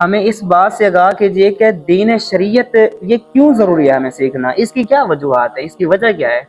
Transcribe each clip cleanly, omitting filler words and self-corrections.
ہمیں اس بات سے آگاہ کیجیے کہ دین شریعت یہ کیوں ضروری ہے ہمیں سیکھنا، اس کی کیا وجوہات ہے، اس کی وجہ کیا ہے؟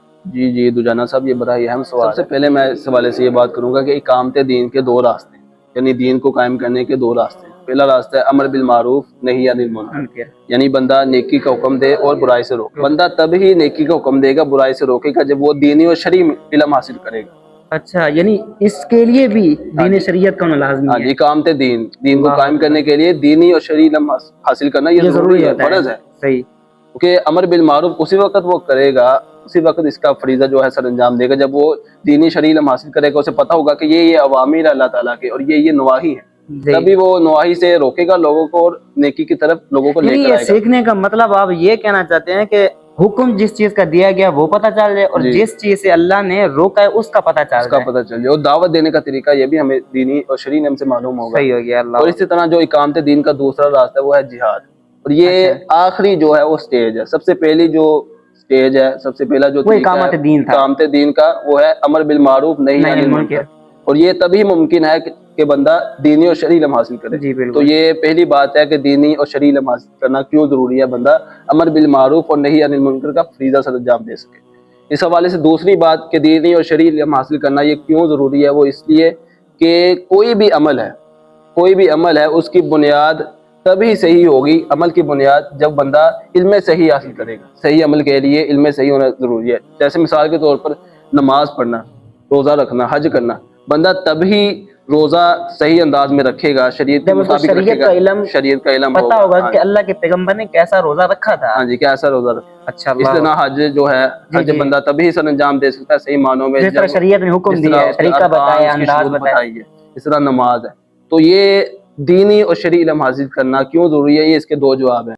جی دجانہ صاحب، یہ بڑا ہی اہم سوال ہے۔ سب سے پہلے میں اس حوالے سے یہ بات کروں گا کہ اقامت دین کے دو راستے ہیں، یعنی دین کو قائم کرنے کے دو راستے ہیں۔ پہلا راستہ ہے امر بالمعروف نہی عن المنکر، یعنی بندہ نیکی کا حکم دے اور برائی سے روکے۔ بندہ تب ہی نیکی کا حکم دے گا، برائی سے روکے گا، جب وہ دینی اور شرعی علم حاصل کرے گا۔ اچھا، یعنی اس کے لیے بھی دین شریعت کا ہونا لازمی ہے۔ اقامت دین کو قائم کرنے کے لیے دینی اور شرعی علم حاصل کرنا یہ ضروری ہے، فرض ہے۔ صحیح، کیونکہ امر بالمعروف اسی وقت وہ کرے گا، اسی وقت اس کا فریضہ جو ہے سر انجام دے گا جب وہ دینی شرعی علم حاصل کرے گا، اسے پتہ ہوگا کہ یہ اوامر اللہ تعالیٰ کے اور یہ نواہی ہے، تبھی وہ نواہی سے روکے گا لوگوں کو اور نیکی کی طرف لوگوں کو لے کر آئے گا۔ سیکھنے کا مطلب آپ یہ کہنا چاہتے ہیں کہ حکم جس چیز کا دیا گیا وہ پتہ چل جائے اور جس چیز سے اللہ نے روکا ہے اس کا پتہ چل جائے، اور دعوت دینے کا طریقہ یہ بھی ہمیں دینی اور شرعی علم سے معلوم ہوگا۔ صحیح ہو گیا اللہ۔ اور اسی طرح جو اقامت دین کا دوسرا راستہ ہے وہ ہے جہاد، اور یہ آخری جو ہے وہ سٹیج ہے۔ سب سے پہلی جو سٹیج ہے، سب سے پہلا جو اقامت دین کا وہ ہے امر بالمعروف نہی عن المنکر، اور یہ تبھی ممکن ہے کہ بندہ دینی اور شرعی علم حاصل کرے۔ تو یہ پہلی بات ہے کہ دینی اور شرعی علم حاصل کرنا کیوں ضروری ہے، بندہ امر بالمعروف اور نہی عن المنکر کا فریضہ سر انجام دے سکے۔ اس حوالے سے دوسری بات کہ دینی اور شرعی علم حاصل کرنا یہ کیوں ضروری ہے، وہ اس لیے کہ کوئی بھی عمل ہے اس کی بنیاد تبھی صحیح ہوگی، عمل کی بنیاد جب بندہ علم صحیح حاصل کرے گا۔ صحیح عمل کے لیے علم صحیح ہونا ضروری ہے۔ جیسے مثال کے طور پر نماز پڑھنا، روزہ رکھنا، حج کرنا، بندہ تبھی روزا صحیح انداز میں رکھے گا، شریعت کے مطابق رکھے گا، شریعت کا علم پتہ ہوگا کہ اللہ کے پیغمبر نے کیسا روزہ رکھا تھا۔ ہاں جی، کیسا روزہ رکھا۔ اچھا، اس طرح حج جو ہے، حج بندہ تبھی سر انجام دے سکتا ہے صحیح معنوں میں جس طرح شریعت نے حکم دیا ہے، طریقہ بتایا، انداز بتایا۔ اس طرح نماز ہے۔ تو یہ دینی اور شرعی علم حاصل کرنا کیوں ضروری ہے، یہ اس کے دو جواب ہیں۔